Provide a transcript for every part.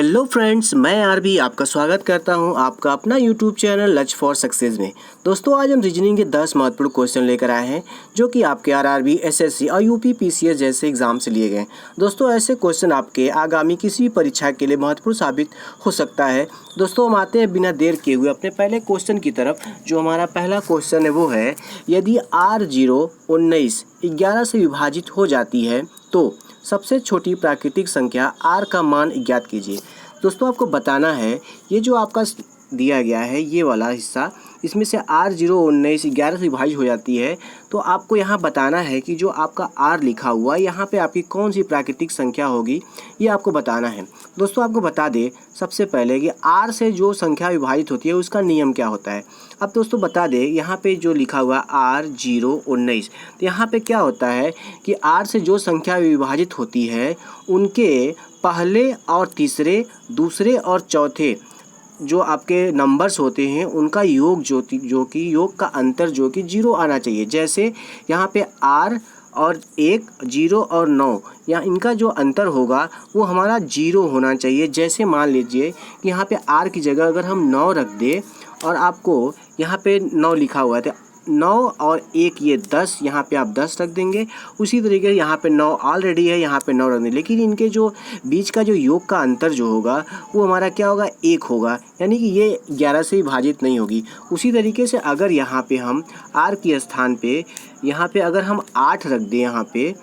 Hello friends, मैं RB आपका स्वागत करता हूं आपका अपना यूट्यूब चैनल लच फॉर सक्सेस में। दोस्तों, आज हम रीजनिंग के 10 महत्वपूर्ण क्वेश्चन लेकर आए हैं जो कि आपके आरआरबी, एसएससी और यूपी पीसीएस जैसे एग्जाम से लिए गए। दोस्तों, ऐसे क्वेश्चन आपके आगामी किसी भी परीक्षा के लिए महत्वपूर्ण साबित हो सकता है। दोस्तों, हम आते हैं बिना देर किए हुए अपने पहले क्वेश्चन की तरफ। जो हमारा पहला क्वेश्चन है वो है, यदि R0 19 11 से विभाजित हो जाती है तो सबसे छोटी प्राकृतिक संख्या r का मान ज्ञात कीजिए। दोस्तों, आपको बताना है ये जो आपका दिया गया है ये वाला हिस्सा, इसमें से R0 19 11 से विभाजित हो जाती है तो आपको यहाँ बताना है कि जो आपका R लिखा हुआ है यहाँ पे आपकी कौन सी प्राकृतिक संख्या होगी, ये आपको बताना है। दोस्तों, आपको बता दें सबसे पहले कि R से जो संख्या विभाजित होती है उसका नियम क्या होता है। अब दोस्तों बता दें, यहाँ पे जो लिखा हुआ R0 19, तो यहाँ पे क्या होता है कि R से जो संख्या विभाजित होती है उनके पहले और तीसरे, दूसरे और चौथे जो आपके नंबर्स होते हैं उनका योग जो कि योग का अंतर जो कि 0 आना चाहिए। जैसे यहाँ पे R और 1 0 और 9, या इनका जो अंतर होगा वो हमारा 0 होना चाहिए। जैसे मान लीजिए कि यहाँ पे R की जगह अगर हम 9 रख दें और आपको यहाँ पे 9 लिखा हुआ है तो 9 और 1 ये 10, यहाँ पे आप 10 रख देंगे। उसी तरीके से यहाँ पे 9 ऑलरेडी है, यहाँ पे 9 रख देंगे, लेकिन इनके जो बीच का जो योग का अंतर जो होगा वो हमारा क्या होगा, 1 होगा, यानी कि ये 11 से विभाजित नहीं होगी। उसी तरीके से अगर यहाँ पे हम R के स्थान पे यहाँ पे अगर हम 8 रख दें यहाँ पे,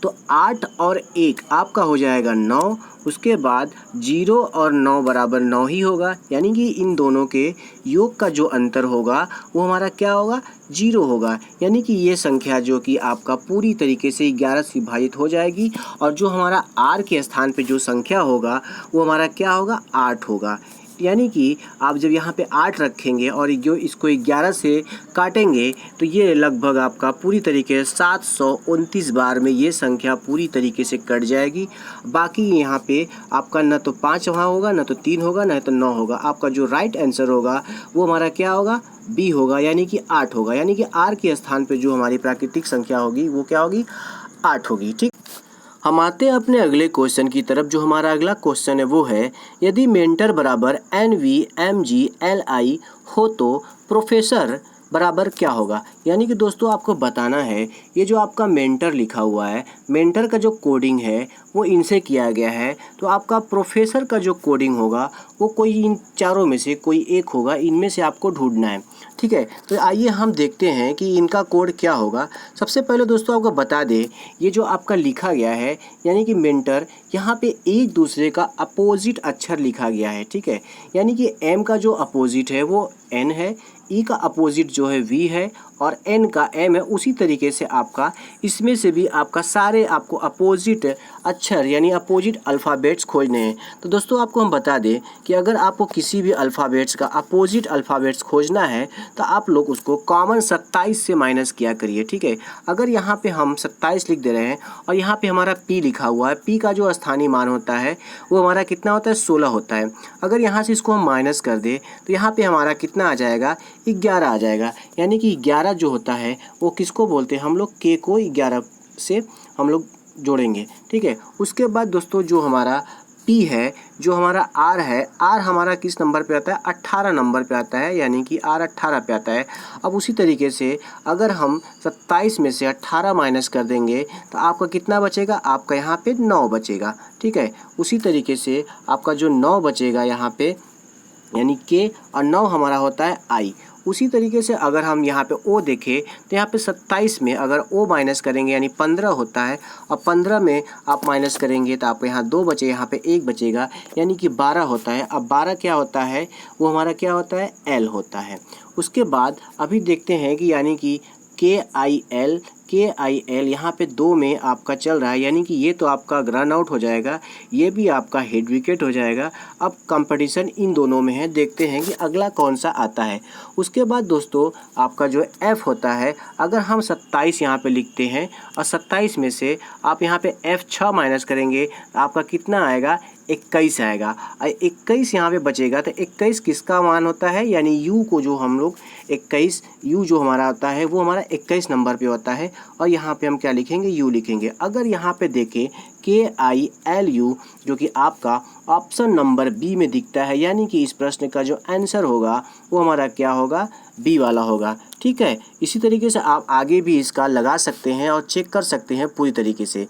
तो 8 और 1 आपका हो जाएगा 9। उसके बाद 0 और 9 बराबर 9 ही होगा, यानी कि इन दोनों के योग का जो अंतर होगा वो हमारा क्या होगा, 0 होगा। यानी कि ये संख्या जो कि आपका पूरी तरीके से 11 से विभाजित हो जाएगी और जो हमारा R के स्थान पे जो संख्या होगा वो हमारा क्या होगा, 8 होगा। यानी कि आप जब यहाँ पे 8 रखेंगे और जो इसको 11 से काटेंगे तो ये लगभग आपका पूरी तरीके से 729 बार में ये संख्या पूरी तरीके से कट जाएगी। बाकी यहाँ पे आपका न तो 5 वहाँ होगा, न तो 3 होगा, न तो 9 होगा। आपका जो राइट आंसर होगा वो हमारा क्या होगा, बी होगा, यानी कि 8 होगा। यानी कि R के स्थान पर जो हमारी प्राकृतिक संख्या होगी वो क्या होगी, 8 होगी। ठीक, हम आते हैं अपने अगले क्वेश्चन की तरफ। जो हमारा अगला क्वेश्चन है वो है, यदि मेंटर बराबर NVMGLI हो तो प्रोफेसर बराबर क्या होगा। यानी कि दोस्तों आपको बताना है ये जो आपका मेंटर लिखा हुआ है, मेंटर का जो कोडिंग है वो इनसे किया गया है, तो आपका प्रोफेसर का जो कोडिंग होगा वो कोई इन चारों में से कोई एक होगा, इनमें से आपको ढूंढना है। ठीक है, तो आइए हम देखते हैं कि इनका कोड क्या होगा। सबसे पहले दोस्तों आपको बता दें ये जो आपका लिखा गया है यानी कि मेंटर, यहाँ पे एक दूसरे का अपोजिट अक्षर लिखा गया है। ठीक है, यानी कि M का जो अपोजिट है वो N है, E का अपोजिट जो है V है और N का M है। उसी तरीके से आपका इसमें से भी आपका सारे आपको अपोजिट अक्षर यानी अपोजिट अल्फ़ाबेट्स खोजने हैं। तो दोस्तों आपको हम बता दें कि अगर आपको किसी भी अल्फ़ाबेट्स का अपोजिट अल्फ़ाबेट्स खोजना है तो आप लोग उसको कॉमन 27 से माइनस किया करिए। ठीक है, अगर यहाँ पे हम 27 लिख दे रहे हैं और यहाँ पे हमारा P लिखा हुआ है, P का जो स्थानीय मान होता है वो हमारा कितना होता है, 16 होता है। अगर यहाँ से इसको हम माइनस कर दें तो यहाँ पे हमारा कितना आ जाएगा, 11 आ जाएगा। यानी कि 11 जो होता है वो किसको बोलते हैं, हम लोग K को 11 से हम लोग जोड़ेंगे। ठीक है, उसके बाद दोस्तों जो हमारा P है, जो हमारा R है, R हमारा किस नंबर पे आता है, 18 नंबर पे आता है, यानी कि R 18 पे आता है। अब उसी तरीके से अगर हम 27 में से 18 माइनस कर देंगे तो आपका कितना बचेगा, आपका यहाँ पे 9 बचेगा। ठीक है, उसी तरीके से आपका जो 9 बचेगा यहाँ पे यानी K और 9 हमारा होता है I। उसी तरीके से अगर हम यहाँ पे O देखें तो यहाँ पे 27 में अगर O माइनस करेंगे यानी 15 होता है और 15 में आप माइनस करेंगे तो आपको यहाँ 2 बचे, यहाँ पे 1 बचेगा, यानी कि 12 होता है। अब 12 क्या होता है, वो हमारा क्या होता है, L होता है। उसके बाद अभी देखते हैं कि यानी कि KIL यहाँ पे 2 में आपका चल रहा है, यानी कि ये तो आपका रन आउट हो जाएगा, ये भी आपका हेड विकेट हो जाएगा। अब कंपटीशन इन दोनों में है, देखते हैं कि अगला कौन सा आता है। उसके बाद दोस्तों आपका जो F होता है, अगर हम 27 यहाँ पे लिखते हैं और 27 में से आप यहाँ पे F 6 माइनस करेंगे तो आपका कितना आएगा, 21 आएगा। और 21 यहाँ पे बचेगा तो 21 किसका मान होता है, यानी यू को जो हम लोग 21 यू जो हमारा होता है वो हमारा 21 नंबर पे होता है। और यहाँ पे हम क्या लिखेंगे, यू लिखेंगे। अगर यहाँ पे देखें KILU जो कि आपका ऑप्शन नंबर बी में दिखता है, यानी कि इस प्रश्न का जो आंसर होगा वो हमारा क्या होगा, बी वाला होगा। ठीक है, इसी तरीके से आप आगे भी इसका लगा सकते हैं और चेक कर सकते हैं पूरी तरीके से।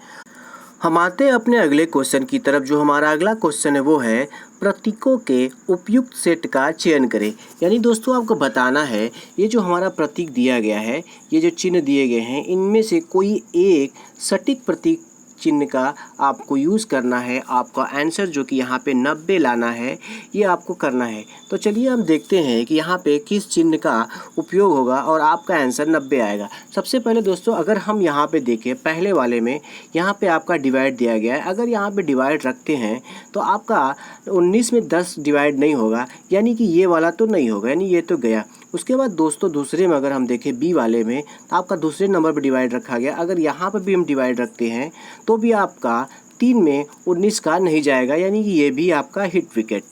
हम आते हैं अपने अगले क्वेश्चन की तरफ। जो हमारा अगला क्वेश्चन है वो है प्रतीकों के उपयुक्त सेट का चयन करें। यानी दोस्तों आपको बताना है ये जो हमारा प्रतीक दिया गया है, ये जो चिन्ह दिए गए हैं, इनमें से कोई एक सटीक प्रतीक चिन्ह का आपको यूज़ करना है। आपका आंसर जो कि यहाँ पे 90 लाना है, ये आपको करना है। तो चलिए हम देखते हैं कि यहाँ पे किस चिन्ह का उपयोग होगा और आपका आंसर 90 आएगा। सबसे पहले दोस्तों अगर हम यहाँ पे देखें, पहले वाले में यहाँ पे आपका डिवाइड दिया गया है। अगर यहाँ पे डिवाइड रखते हैं तो आपका 19 में 10 डिवाइड नहीं होगा, यानी कि ये वाला तो नहीं होगा, यानी ये तो गया। उसके बाद दोस्तों दूसरे में अगर हम देखें बी वाले में, तो आपका दूसरे नंबर पर डिवाइड रखा गया। अगर यहाँ पर भी हम डिवाइड रखते हैं तो भी आपका 3 में 19 का नहीं जाएगा, यानी कि ये भी आपका हिट विकेट।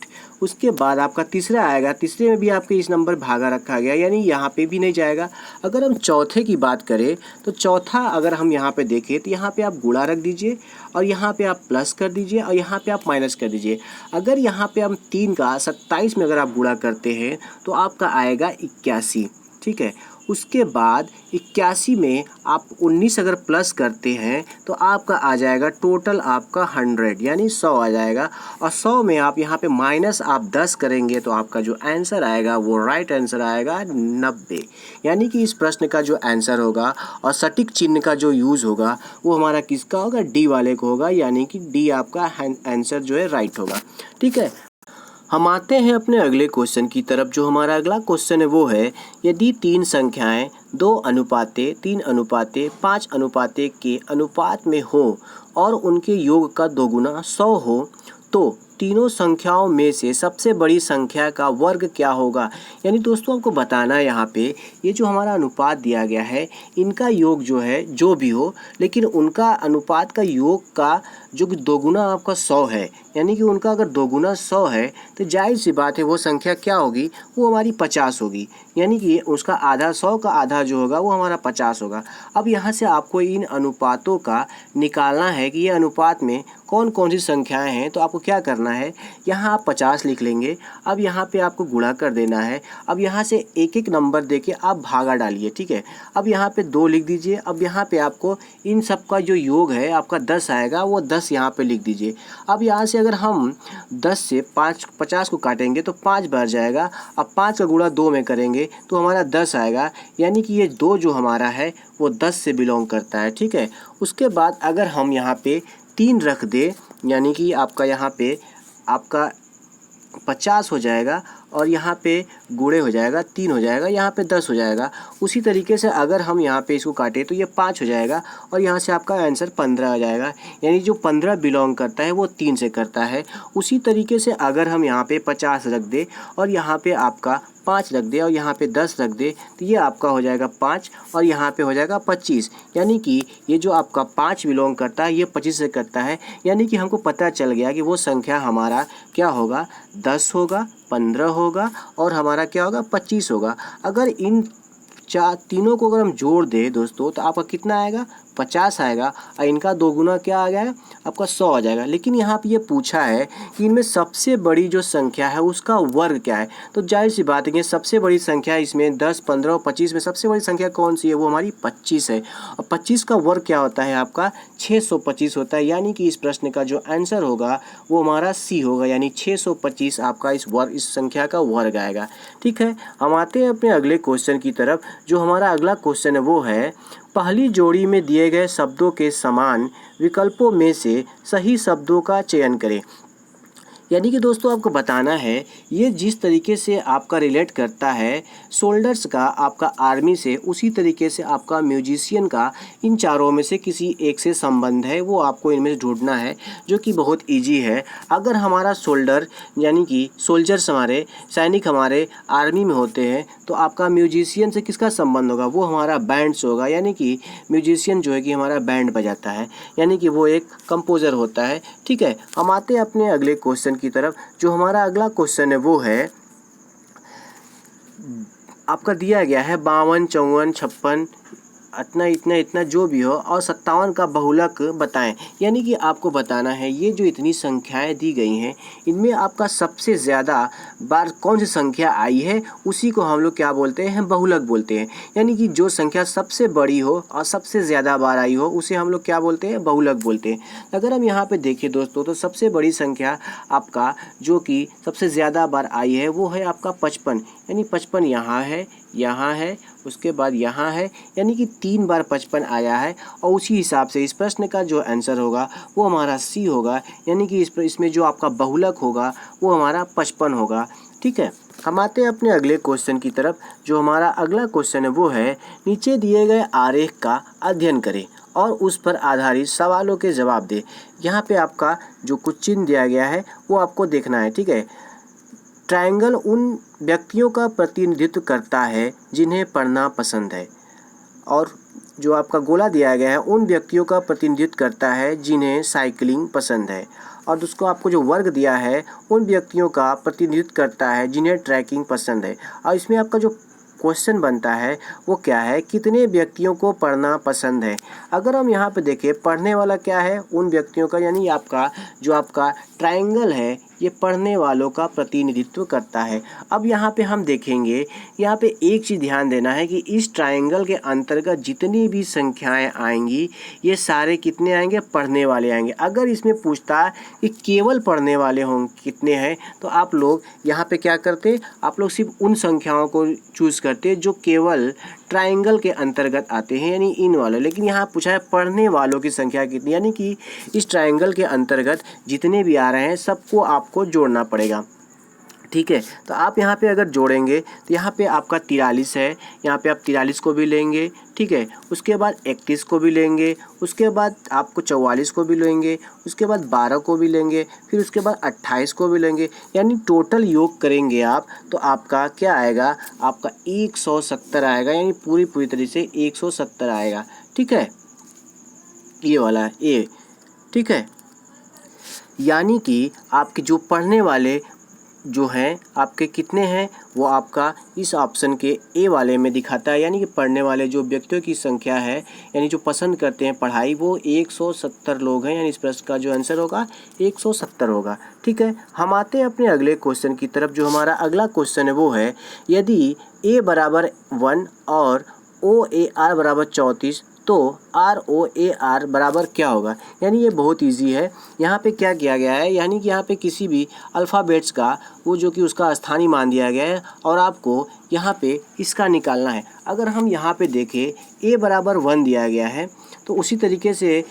उसके बाद आपका तीसरा आएगा, तीसरे में भी आपके इस नंबर भागा रखा गया, यानी यहाँ पे भी नहीं जाएगा। अगर हम चौथे की बात करें तो चौथा अगर हम यहाँ पे देखें तो यहाँ पे आप गुणा रख दीजिए और यहाँ पे आप प्लस कर दीजिए और यहाँ पे आप माइनस कर दीजिए। अगर यहाँ पे हम 3 का 27 में अगर आप गुणा करते हैं तो आपका आएगा 81। ठीक है, उसके बाद 81 में आप 19 अगर प्लस करते हैं तो आपका आ जाएगा टोटल आपका 100, यानी 100 आ जाएगा। और 100 में आप यहाँ पे माइनस आप 10 करेंगे तो आपका जो आंसर आएगा वो राइट आंसर आएगा 90। यानी कि इस प्रश्न का जो आंसर होगा और सटीक चिन्ह का जो यूज़ होगा वो हमारा किसका होगा, डी वाले को होगा, यानी कि डी आपका आंसर जो है राइट होगा। ठीक है, हम आते हैं अपने अगले क्वेश्चन की तरफ। जो हमारा अगला क्वेश्चन है वो है यदि 3 संख्याएं 2:3:5 के अनुपात में हो और उनके योग का दोगुना 100 हो तो तीनों संख्याओं में से सबसे बड़ी संख्या का वर्ग क्या होगा। यानी दोस्तों आपको बताना है यहाँ पे ये जो हमारा अनुपात दिया गया है इनका योग जो है जो भी हो, लेकिन उनका अनुपात का योग का जो कि दोगुना आपका 100 है, यानी कि उनका अगर दोगुना 100 है तो जाहिर सी बात है वो संख्या क्या होगी, वो हमारी 50 होगी। यानी कि उसका आधा, 100 का आधा जो होगा वो हमारा 50 होगा। अब यहाँ से आपको इन अनुपातों का निकालना है कि ये अनुपात में कौन कौन सी संख्याएं हैं। तो आपको क्या करना है, यहाँ आप 50 लिख लेंगे। अब यहाँ पे आपको गुणा कर देना है। अब यहाँ से एक एक नंबर देके आप भागा डालिए। ठीक है, अब यहाँ पे 2 लिख दीजिए। अब यहाँ पे आपको इन सब का जो योग है आपका 10 आएगा, वो 10 यहाँ पे लिख दीजिए। अब यहाँ से अगर हम 10 से 50 को काटेंगे तो 5 बढ़ जाएगा। अब 5 का गुणा 2 में करेंगे तो हमारा 10 आएगा, यानी कि ये 2 जो हमारा है वो 10 से बिलोंग करता है। ठीक है, उसके बाद अगर हम यहाँ पे 3 रख दे, यानी कि आपका यहाँ पे आपका 50 हो जाएगा और यहाँ पे गुणे हो जाएगा 3 हो जाएगा, यहाँ पे 10 हो जाएगा। उसी तरीके से अगर हम यहाँ पे इसको काटें तो ये 5 हो जाएगा और यहाँ से आपका आंसर 15 आ जाएगा, यानी जो 15 बिलोंग करता है वो 3 से करता है। उसी तरीके से अगर हम यहाँ पे 50 रख दे और यहाँ पे आपका 5 रख दे और यहाँ पे 10 रख दे तो ये आपका हो जाएगा 5 और यहाँ पे हो जाएगा 25, यानी कि ये जो आपका 5 बिलोंग करता है ये 25 से करता है। यानी कि हमको पता चल गया कि वो संख्या हमारा क्या होगा, 10 होगा, 15 होगा और हमारा क्या होगा, 25 होगा। अगर इन तीनों को अगर हम जोड़ दें दोस्तों तो आपका कितना आएगा, 50 आएगा और इनका दोगुना क्या आ गया, आपका 100 आ जाएगा। लेकिन यहाँ पे ये पूछा है कि इनमें सबसे बड़ी जो संख्या है उसका वर्ग क्या है। तो जाहिर सी बात है कि सबसे बड़ी संख्या इसमें 10, 15 और 25 में सबसे बड़ी संख्या कौन सी है, वो हमारी 25 है। और 25 का वर्ग क्या होता है आपका, 625 होता है। यानी कि इस प्रश्न का जो आंसर होगा वो हमारा सी होगा, यानी 625 आपका इस संख्या का वर्ग आएगा। ठीक है, हम आते हैं अपने अगले क्वेश्चन की तरफ। जो हमारा अगला क्वेश्चन है वो है पहली जोड़ी में दिए गए शब्दों के समान विकल्पों में से सही शब्दों का चयन करें। यानी कि दोस्तों आपको बताना है ये जिस तरीके से आपका रिलेट करता है सोल्जर्स का आपका आर्मी से, उसी तरीके से आपका म्यूजिशियन का इन चारों में से किसी एक से संबंध है, वो आपको इनमें ढूंढना है, जो कि बहुत इजी है। अगर हमारा सोल्डर यानी कि सोल्जर्स हमारे सैनिक हमारे आर्मी में होते हैं तो आपका म्यूजिशियन से किसका संबंध होगा, वो हमारा बैंड से होगा। यानी कि म्यूजिशियन जो है कि हमारा बैंड बजाता है, यानी कि वो एक कंपोज़र होता है। ठीक है, हम आते हैं अपने अगले क्वेश्चन की तरफ। जो हमारा अगला क्वेश्चन है वो है आपका दिया गया है 52, 54, 56 इतना इतना इतना जो भी हो और 57 का बहुलक बताएं। यानी कि आपको बताना है ये जो इतनी संख्याएं दी गई हैं इनमें आपका सबसे ज़्यादा बार कौन सी संख्या आई है, उसी को हम लोग क्या बोलते हैं, बहुलक बोलते हैं। यानी कि जो संख्या सबसे बड़ी हो और सबसे ज़्यादा बार आई हो उसे हम लोग क्या बोलते हैं, बहुलक बोलते हैं। अगर हम यहाँ पे देखिए दोस्तों तो सबसे बड़ी संख्या आपका जो कि सबसे ज़्यादा बार आई है वो है आपका 55। यानी 55 यहाँ है, उसके बाद यहाँ है, यानी कि 3 बार 55 आया है। और उसी हिसाब से इस प्रश्न का जो आंसर होगा वो हमारा सी होगा। यानी कि इसमें जो आपका बहुलक होगा वो हमारा 55 होगा। ठीक है, हम आते हैं अपने अगले क्वेश्चन की तरफ। जो हमारा अगला क्वेश्चन है वो है नीचे दिए गए आरेख का अध्ययन करें और उस पर आधारित सवालों के जवाब दें। यहाँ पे आपका जो कुछ चिन्ह दिया गया है वो आपको देखना है। ठीक है, ट्रायंगल उन व्यक्तियों का प्रतिनिधित्व करता है जिन्हें पढ़ना पसंद है, और जो आपका गोला दिया गया है उन व्यक्तियों का प्रतिनिधित्व करता है जिन्हें साइकिलिंग पसंद है, और उसको आपको जो वर्ग दिया है उन व्यक्तियों का प्रतिनिधित्व करता है जिन्हें ट्रैकिंग पसंद है। और इसमें आपका जो क्वेश्चन बनता है वो क्या है, कितने व्यक्तियों को पढ़ना पसंद है। अगर हम यहाँ पे देखें पढ़ने वाला क्या है, उन व्यक्तियों का, यानी आपका जो आपका ट्रायंगल है ये पढ़ने वालों का प्रतिनिधित्व करता है। अब यहाँ पे हम देखेंगे, यहाँ पे एक चीज़ ध्यान देना है कि इस ट्रायंगल के अंतर्गत जितनी भी संख्याएं आएंगी ये सारे कितने आएंगे, पढ़ने वाले आएंगे। अगर इसमें पूछता है कि केवल पढ़ने वाले हों कितने हैं तो आप लोग यहाँ पे क्या करते, आप लोग सिर्फ उन संख्याओं को चूज़ करते जो केवल ट्रायंगल के अंतर्गत आते हैं, यानी इन वाले। लेकिन यहाँ पूछा है पढ़ने वालों की संख्या कितनी, यानी कि इस ट्रायंगल के अंतर्गत जितने भी आ रहे हैं सबको आपको जोड़ना पड़ेगा। ठीक है, तो आप यहाँ पे अगर जोड़ेंगे तो यहाँ पे आपका 43 है, यहाँ पे आप 43 को भी लेंगे। ठीक है, उसके बाद 31 को भी लेंगे, उसके बाद आपको 44 को भी लेंगे, उसके बाद 12 को भी लेंगे, फिर उसके बाद 28 को भी लेंगे। यानी टोटल योग करेंगे आप तो आपका क्या आएगा, आपका 170 आएगा, यानी पूरी तरह से 170 आएगा। ठीक है, ये वाला है ए। ठीक है, यानी कि आपके जो पढ़ने वाले जो हैं आपके कितने हैं वो आपका इस ऑप्शन के ए वाले में दिखाता है। यानी कि पढ़ने वाले जो व्यक्तियों की संख्या है, यानी जो पसंद करते हैं पढ़ाई, वो 170 लोग हैं। यानी इस प्रश्न का जो आंसर होगा 170 होगा। ठीक है, हम आते हैं अपने अगले क्वेश्चन की तरफ। जो हमारा अगला क्वेश्चन है वो है यदि a बराबर 1 और OAR बराबर 34 तो ROAR बराबर क्या होगा। यानी ये बहुत इजी है। यहाँ पे क्या किया गया है, यानी कि यहाँ पे किसी भी अल्फ़ाबेट्स का वो जो कि उसका स्थानीय मान दिया गया है और आपको यहाँ पे इसका निकालना है। अगर हम यहाँ पे देखें a बराबर 1 दिया गया है तो उसी तरीके से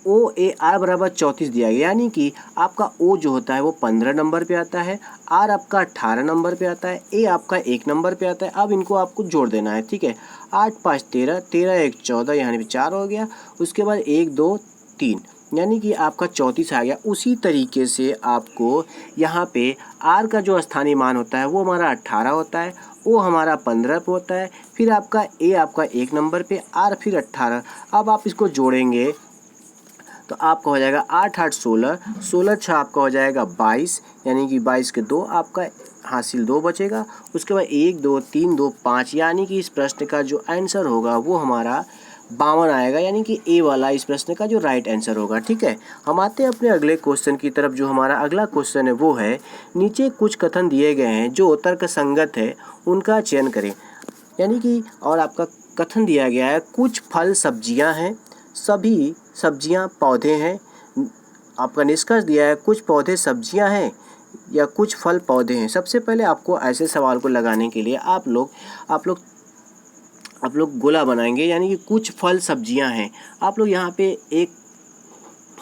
OAR बराबर 34 दिया गया, यानी कि आपका O जो होता है वो 15 नंबर पे आता है, R आपका 18 नंबर पे आता है, A आपका 1 नंबर पे आता है। अब इनको आपको जोड़ देना है। ठीक है, 8 5 13, 13 1 14, यहाँ पे 4 हो गया। उसके बाद 1 2 3, यानी कि आपका 34 आ गया। उसी तरीके से आपको यहाँ पे R का जो स्थानीय मान होता है वो हमारा 18 होता है, O हमारा 15 पे होता है, फिर आपका A आपका 1 नंबर पे, R फिर 18। अब आप इसको जोड़ेंगे तो आपका हो जाएगा 8 8 16, 16 6 आपका हो जाएगा 22, यानी कि 22 के 2 आपका हासिल 2 बचेगा। उसके बाद 1 2 3 2 5, यानी कि इस प्रश्न का जो आंसर होगा वो हमारा 52 आएगा, यानी कि ए वाला इस प्रश्न का जो राइट आंसर होगा। ठीक है, हम आते हैं अपने अगले क्वेश्चन की तरफ। जो हमारा अगला क्वेश्चन है वो है नीचे कुछ कथन दिए गए हैं जो तर्कसंगत है उनका चयन करें। यानी कि और आपका कथन दिया गया है कुछ फल सब्जियां हैं, सभी सब्जियां पौधे हैं। आपका निष्कर्ष दिया है कुछ पौधे सब्जियां हैं या कुछ फल पौधे हैं। सबसे पहले आपको ऐसे सवाल को लगाने के लिए आप लोग गोला बनाएंगे, यानी कि कुछ फल सब्जियां हैं। आप लोग यहाँ पे एक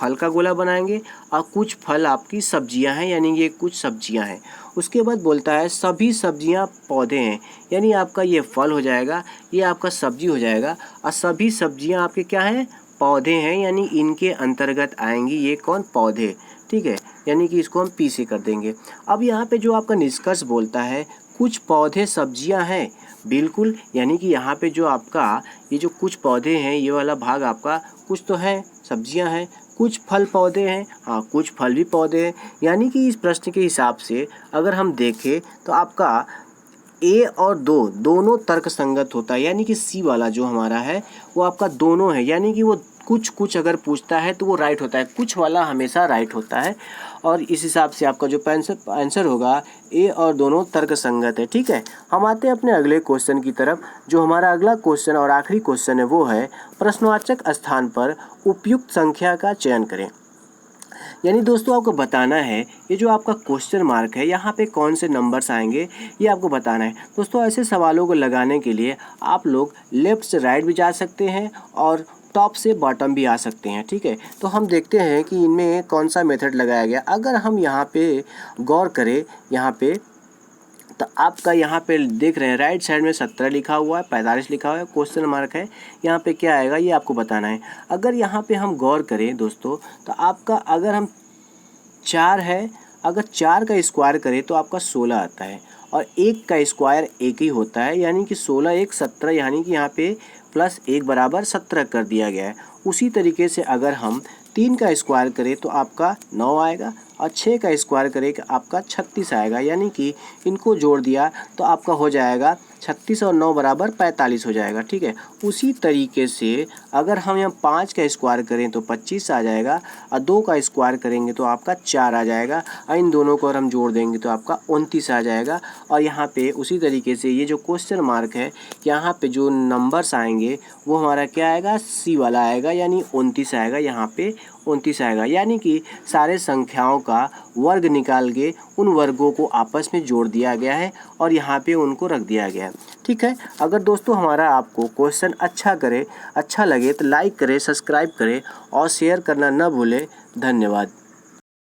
फल का गोला बनाएंगे और कुछ फल आपकी सब्जियां हैं, यानी ये कुछ सब्जियां हैं। उसके बाद बोलता है सभी सब्जियां पौधे हैं, यानी आपका ये फल हो जाएगा, ये आपका सब्जी हो जाएगा और सभी सब्जियां आपके क्या हैं, पौधे हैं, यानी इनके अंतर्गत आएंगी ये कौन, पौधे। ठीक है, यानी कि इसको हम पी से कर देंगे। अब यहाँ पे जो आपका निष्कर्ष बोलता है कुछ पौधे सब्जियां हैं, बिल्कुल, यानी कि यहाँ पे जो आपका ये जो कुछ पौधे हैं ये वाला भाग आपका कुछ तो है सब्जियां हैं, कुछ फल पौधे हैं, हाँ कुछ फल भी पौधे हैं। यानी कि इस प्रश्न के हिसाब से अगर हम देखें तो आपका ए और दोनों तर्क संगत होता है, यानी कि सी वाला जो हमारा है वो आपका दोनों है, यानी कि वो कुछ अगर पूछता है तो वो राइट होता है, कुछ वाला हमेशा राइट होता है। और इस हिसाब से आपका जो आंसर होगा ए और दोनों तर्क संगत है। ठीक है, हम आते हैं अपने अगले क्वेश्चन की तरफ। जो हमारा अगला क्वेश्चन और आखिरी क्वेश्चन है वो है प्रश्नवाचक स्थान पर उपयुक्त संख्या का चयन करें। यानी दोस्तों आपको बताना है ये जो आपका क्वेश्चन मार्क है यहाँ पे कौन से नंबर्स आएंगे ये आपको बताना है। दोस्तों ऐसे सवालों को लगाने के लिए आप लोग लेफ़्ट से राइट भी जा सकते हैं और टॉप से बॉटम भी आ सकते हैं। ठीक है, तो हम देखते हैं कि इनमें कौन सा मेथड लगाया गया। अगर हम यहाँ पे गौर करें यहाँ पे तो आपका यहाँ पे देख रहे हैं राइट साइड में 17 लिखा हुआ है, 45 लिखा हुआ है, क्वेश्चन मार्क है, यहाँ पे क्या आएगा ये आपको बताना है। अगर यहाँ पे हम गौर करें दोस्तों तो आपका अगर हम 4 है, अगर 4 का स्क्वायर करें तो आपका 16 आता है और 1 का स्क्वायर 1 ही होता है, यानी कि 16 1 17, यानी कि यहाँ पे प्लस 1 बराबर 17 कर दिया गया है। उसी तरीके से अगर हम 3 का स्क्वायर करें तो आपका 9 आएगा और 6 का स्क्वायर करें तो आपका 36 आएगा, यानी कि इनको जोड़ दिया तो आपका हो जाएगा 36 और 9 बराबर 45 हो जाएगा। ठीक है, उसी तरीके से अगर हम यहाँ 5 का स्क्वायर करें तो 25 आ जाएगा और 2 का स्क्वायर करेंगे तो आपका 4 आ जाएगा और इन दोनों को अगर हम जोड़ देंगे तो आपका 29 आ जाएगा। और यहाँ पे उसी तरीके से ये जो क्वेश्चन मार्क है यहाँ पे जो नंबर्स आएंगे वो हमारा क्या आएगा, सी वाला आएगा, यानी 29 आएगा, यहाँ पे 29 आएगा। यानी कि सारे संख्याओं का वर्ग निकाल के उन वर्गों को आपस में जोड़ दिया गया है और यहाँ पे उनको रख दिया गया है। ठीक है, अगर दोस्तों हमारा आपको क्वेश्चन अच्छा लगे तो लाइक करें, सब्सक्राइब करें और शेयर करना न भूलें। धन्यवाद।